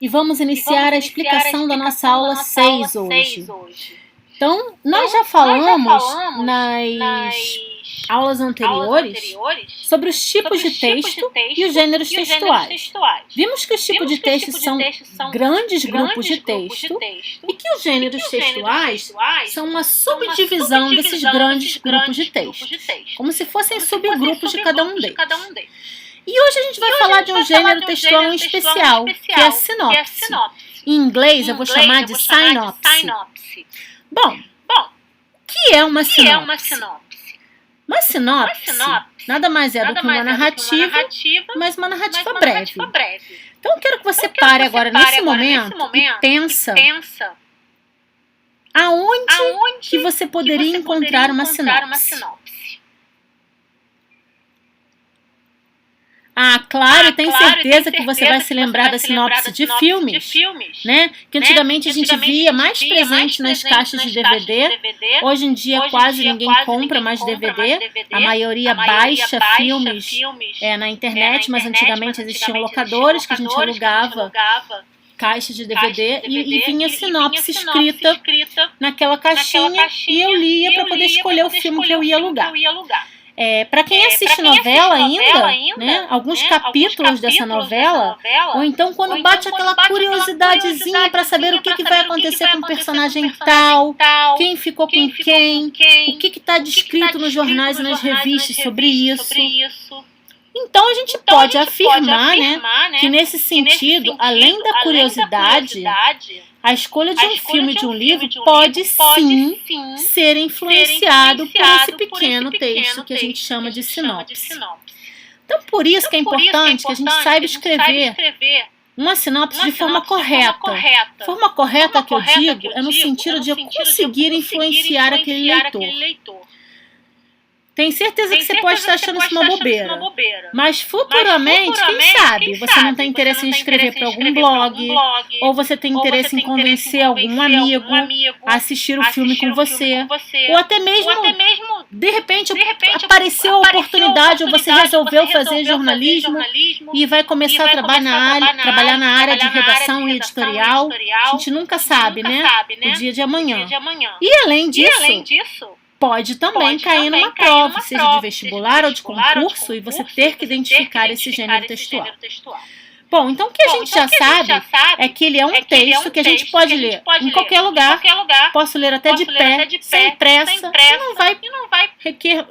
E vamos iniciar a explicação da nossa aula 6 hoje. Então, nós já falamos nas aulas anteriores sobre os tipos de texto e os gêneros textuais. Vimos que os tipos de texto são grandes grupos de texto e que os gêneros textuais são uma subdivisão desses grandes grupos de texto, como se fossem subgrupos de cada um deles. E hoje a gente vai falar de um gênero textual em especial, que é a sinopse. Em inglês eu vou chamar de sinopse. Bom, o que é uma sinopse? Uma sinopse nada mais é do que uma narrativa, mas uma narrativa breve. Então eu quero que você pare agora nesse momento e pensa aonde que você poderia encontrar uma sinopse. Claro, tenho certeza que você vai se lembrar da sinopse de filmes, né? Que antigamente a gente via mais presente nas caixas de DVD. Hoje em dia quase ninguém compra mais DVD. A maioria baixa filmes na internet, mas antigamente existiam locadores que a gente alugava caixa de DVD e vinha sinopse escrita naquela caixinha e eu lia para poder escolher o filme que eu ia alugar. Para quem assiste novela ainda, né, alguns capítulos dessa novela, ou então quando bate aquela curiosidadezinha para saber o que vai acontecer com o personagem tal, quem ficou com quem, o que está descrito nos jornais e nas revistas sobre isso. Então a gente pode afirmar, né, que nesse sentido, além da curiosidade, a escolha de um filme e de um livro pode sim ser influenciado por esse pequeno texto que a gente chama de sinopse. Então por isso que é importante que a gente saiba escrever uma sinopse de forma correta. Forma correta que eu digo é no sentido de eu conseguir influenciar aquele leitor. Tenho certeza que você pode estar achando isso uma bobeira. Mas futuramente, quem sabe, você não tem interesse em escrever para algum blog, ou você tem interesse em convencer algum amigo a assistir o filme com você, ou até mesmo, de repente, apareceu a oportunidade, ou você resolveu fazer jornalismo e vai começar a trabalhar na área de redação e editorial. A gente nunca sabe, né? O dia de amanhã. E além disso, pode também cair numa prova, seja de vestibular ou de concurso, e você ter que identificar esse gênero textual. Bom, então o que a gente já sabe é que ele é um texto que a gente pode ler em qualquer lugar, posso ler até de pé, sem pressa, e não vai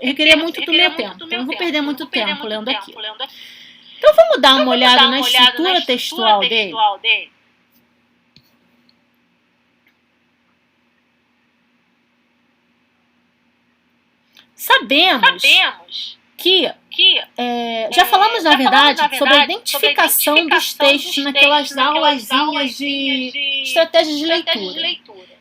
requerer muito do meu tempo. Então eu não vou perder muito tempo lendo aqui. Então vamos dar uma olhada na estrutura textual dele. Sabemos que já falamos, na verdade, sobre a identificação dos textos naquelas aulazinhas de estratégias de leitura.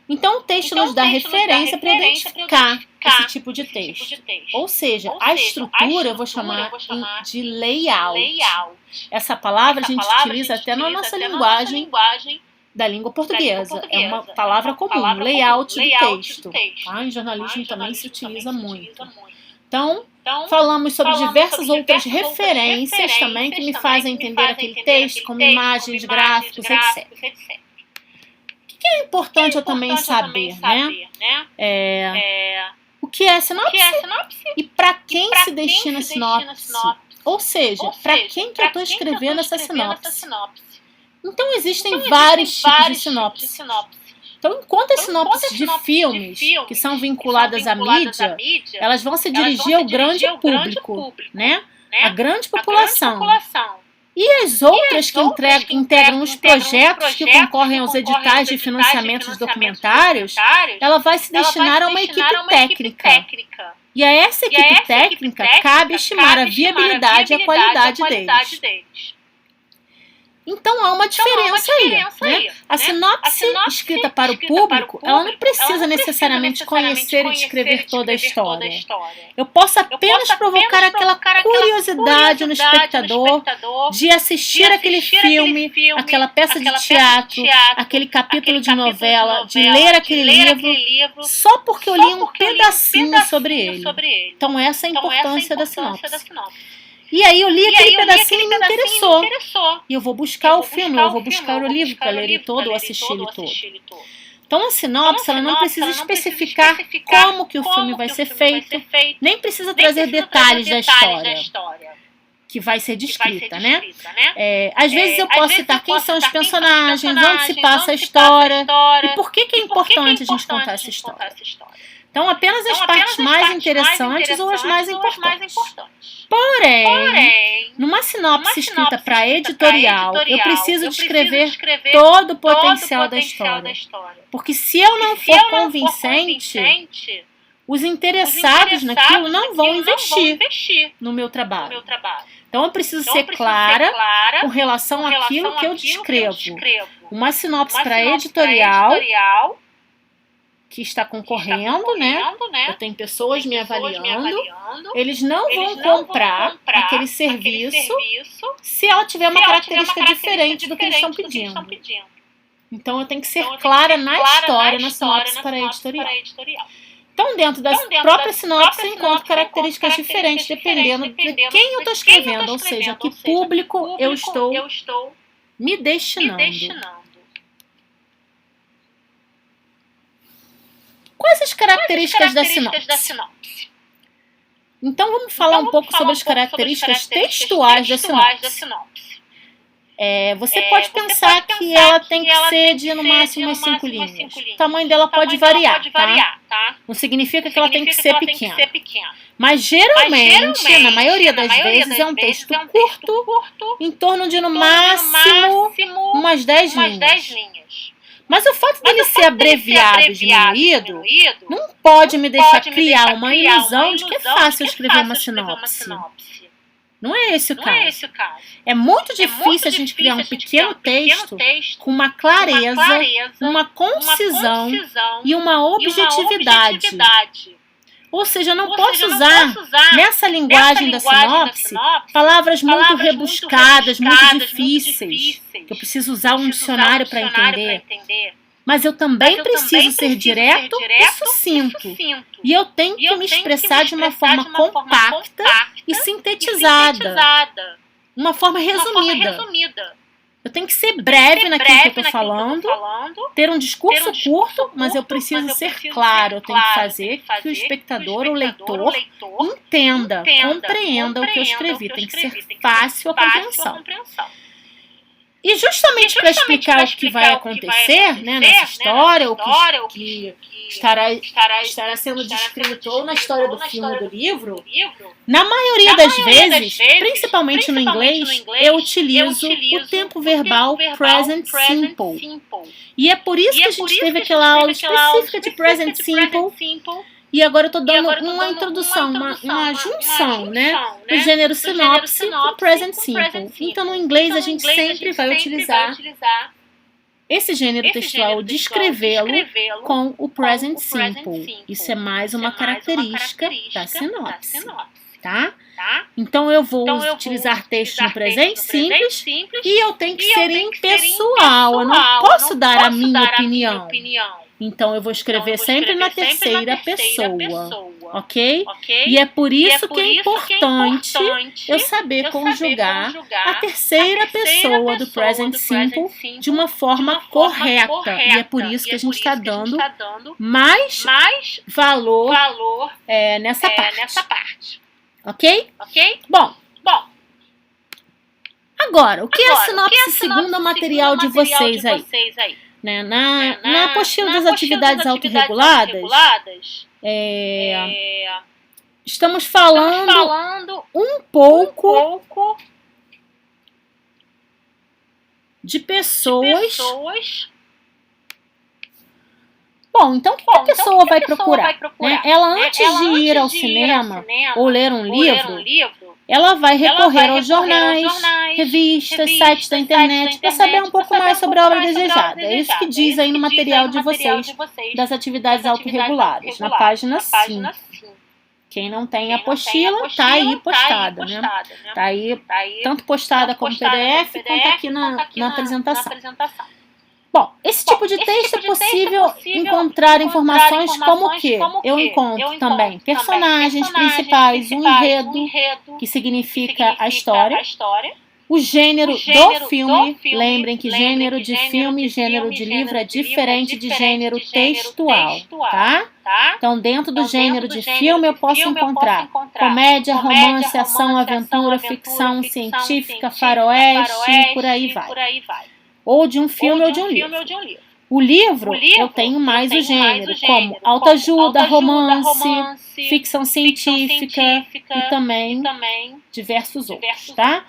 Então, o texto nos dá referência para identificar esse tipo de texto. Ou seja, a estrutura eu vou chamar de layout. Essa palavra a gente utiliza até na nossa linguagem da língua portuguesa. É uma palavra comum, layout do texto. Tá? Em jornalismo também se utiliza muito. Então, falamos sobre diversas outras referências também que me fazem entender aquele texto, como imagens, gráficos, etc. O que é importante eu também saber, né? O que é sinopse e para quem se destina a sinopse. Ou seja, para quem que eu estou escrevendo essa sinopse. Então existem vários tipos de sinopse. Então, enquanto as sinopses de filmes que são vinculadas à mídia, elas vão se dirigir ao grande público, né? A grande população. E as outras que integram os projetos que concorrem aos editais de financiamento de documentários, ela vai se destinar a uma equipe técnica. E a essa equipe técnica cabe estimar a viabilidade e a qualidade deles. Então há uma diferença aí, né? A sinopse escrita para o público, ela não precisa necessariamente conhecer e descrever toda a história. Eu posso apenas provocar aquela curiosidade no espectador de assistir aquele filme, aquela peça de teatro, aquele capítulo de novela, de ler aquele livro, só porque eu li um pedacinho sobre ele. Então essa é a importância da sinopse. E aí eu li aquele pedacinho e me interessou. E eu vou buscar o filme, eu vou buscar o livro para ler ele todo ou assistir ele todo. Então a sinopse, ela não precisa especificar como que o filme vai ser feito, nem precisa trazer detalhes da história que vai ser descrita, né? Às vezes eu posso citar quem são os personagens, onde se passa a história e por que é importante a gente contar essa história. Então, apenas as partes mais interessantes ou as mais importantes. Porém, numa sinopse escrita para editorial, eu preciso descrever todo o potencial da história. Porque se eu não for convincente, os interessados naquilo não vão investir no meu trabalho. Então, eu preciso ser clara com relação àquilo que eu descrevo. Uma sinopse para editorial que está concorrendo, né? Eu tenho pessoas me avaliando. Eles não vão comprar aquele serviço se ela tiver uma característica diferente do que eles estão pedindo. Então, eu tenho que ser clara na história, na sinopse para editorial. Então, dentro da própria sinopse, eu encontro características diferentes dependendo de quem eu estou escrevendo, ou seja, que público eu estou me destinando. Quais as características da sinopse? Então, vamos falar um pouco sobre as características textuais da sinopse. Você pode pensar que ela tem que ser de, no máximo, umas 5 linhas. O tamanho dela pode variar, tá? Não significa que ela tem que ser pequena. Mas, geralmente, na maioria das vezes, é um texto curto, em torno de, no máximo, umas 10 linhas. Mas o fato dele ser abreviado e diminuído não pode me deixar criar uma ilusão de que é fácil escrever uma sinopse. Não é esse o caso. É muito difícil a gente criar um pequeno texto com uma clareza, uma concisão e uma objetividade. Ou seja, eu não posso usar nessa linguagem da sinopse palavras muito rebuscadas, muito difíceis, que eu preciso usar um dicionário para entender. Mas eu também preciso ser direto e sucinto. E eu tenho que me expressar de uma forma compacta e sintetizada. Uma forma resumida. Eu tenho que ser breve naquilo que eu estou falando, ter um discurso curto, mas eu preciso ser claro. Eu tenho que fazer que o espectador, o leitor, entenda, compreenda o que eu escrevi. Tem que ser fácil a compreensão. E justamente para explicar o que vai acontecer, né, nessa história, o que estará sendo descrito ou na história do filme ou do livro, na maioria das vezes, principalmente no inglês, eu utilizo o tempo verbal present simple. E é por isso que a gente teve aquela aula específica de present simple. E agora eu estou dando uma introdução, uma junção, né? Do gênero sinopse com present simple. Então, no inglês, a gente sempre vai utilizar esse gênero textual, descrevê-lo com o present simple. Isso é mais uma característica da sinopse, tá? Então, eu vou utilizar texto no presente simples e eu tenho que ser impessoal. Eu não posso dar a minha opinião. Então, eu vou escrever sempre na terceira pessoa, ok? E é por isso que é importante eu saber conjugar a terceira pessoa do present simple de uma forma correta. E é por isso que a gente está dando mais valor nessa parte. Ok? Bom. Agora, o que é a sinopse segundo o material de vocês aí? Né? Na apostila das atividades autorreguladas, estamos falando um pouco de pessoas. Bom, então o que a pessoa vai procurar? Né? Ela, antes de ir ao cinema ou ler um livro, ela vai recorrer aos jornais, revistas, sites da internet para saber um pouco mais sobre a obra desejada. É isso que diz aí no material de vocês das atividades autorreguladas, na página 5. Quem não tem apostila, está aí postada, né? Está aí tanto postada como PDF, quanto aqui na apresentação. Bom, esse tipo de texto é possível encontrar informações como o quê? Eu encontro também personagens principais, um enredo, que significa a história, o gênero do filme. Lembrem que gênero de filme e gênero de livro é diferente de gênero textual, tá? Então, dentro do gênero de filme, eu posso encontrar comédia, romance, ação, aventura, ficção científica, faroeste e por aí vai. Ou de um filme ou de um livro. O livro, eu tenho mais o gênero, como autoajuda, romance, ficção científica e também diversos outros, tá?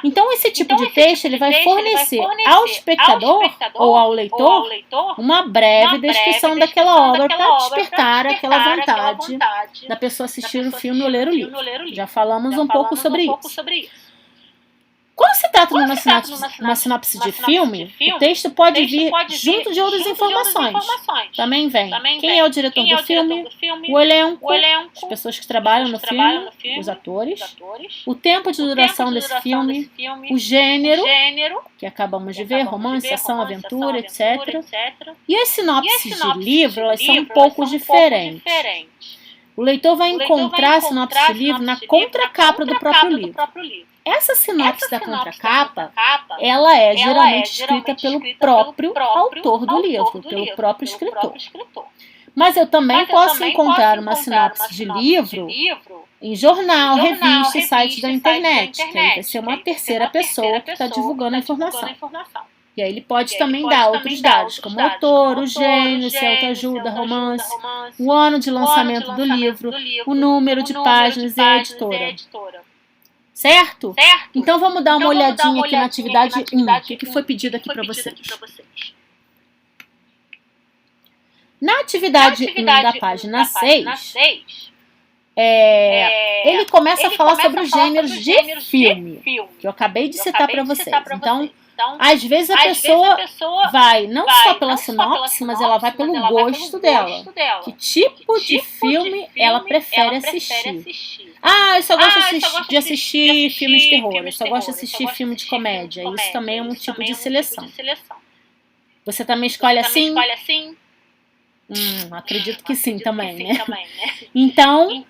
Então, esse tipo de texto ele vai fornecer ao espectador ou ao leitor uma breve descrição daquela obra para despertar aquela vontade da pessoa assistir o filme ou ler o livro. Já falamos um pouco sobre isso. Quando se trata de uma sinopse de filme, o texto pode vir junto de outras informações. Também vem quem é o diretor do filme, o elenco, as pessoas que trabalham no filme, os atores, o tempo de duração desse filme, o gênero, que acabamos de ver, romance, ação, aventura, etc. E as sinopses de livro, elas são um pouco diferentes. O leitor vai encontrar a sinopse de livro na contracapa do próprio livro. Essa sinopse da contracapa, ela é geralmente escrita pelo próprio autor do livro, pelo próprio escritor. Mas eu também posso encontrar uma sinopse de livro em jornal, revista e sites da internet, que aí vai ser uma terceira pessoa que está divulgando a informação. E aí ele pode também dar outros dados, como o autor, o gênero, se é autoajuda, romance, o ano de lançamento do livro, o número de páginas e a editora. Certo? Então vamos dar uma olhadinha aqui na atividade 1. O que foi pedido aqui para vocês? Na atividade 1 da página 6, ele começa a falar sobre os gêneros de filme, que eu acabei de citar para vocês. Então, às vezes a pessoa vai não só pela sinopse, mas ela vai pelo gosto dela. Que tipo de filme ela prefere assistir? Ah, eu só gosto de assistir filmes de terror, eu só gosto de assistir filme de comédia. Isso também é um tipo de seleção. Você também escolhe assim? Acredito que sim também, né? Então,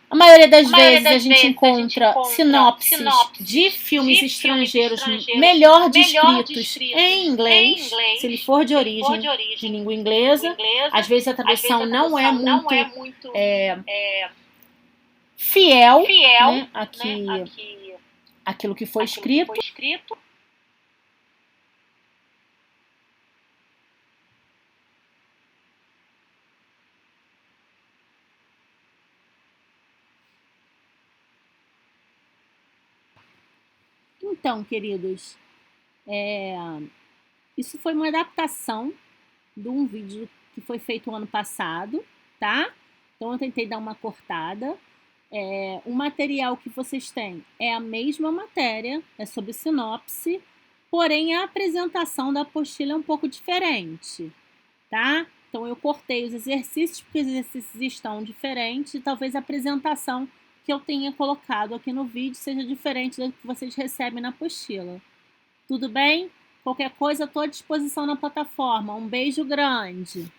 a maioria das vezes a gente encontra sinopses de filmes estrangeiros melhor descritos em inglês, se ele for de origem de língua inglesa. Às vezes a tradução não é muito fiel, né, àquilo que foi escrito. Então, queridos, isso foi uma adaptação de um vídeo que foi feito ano passado, tá? Então, eu tentei dar uma cortada. O material que vocês têm é a mesma matéria, é sobre sinopse, porém a apresentação da apostila é um pouco diferente, tá? Então, eu cortei os exercícios, porque os exercícios estão diferentes e talvez a apresentação que eu tenha colocado aqui no vídeo seja diferente do que vocês recebem na apostila. Tudo bem? Qualquer coisa, estou à disposição na plataforma. Um beijo grande!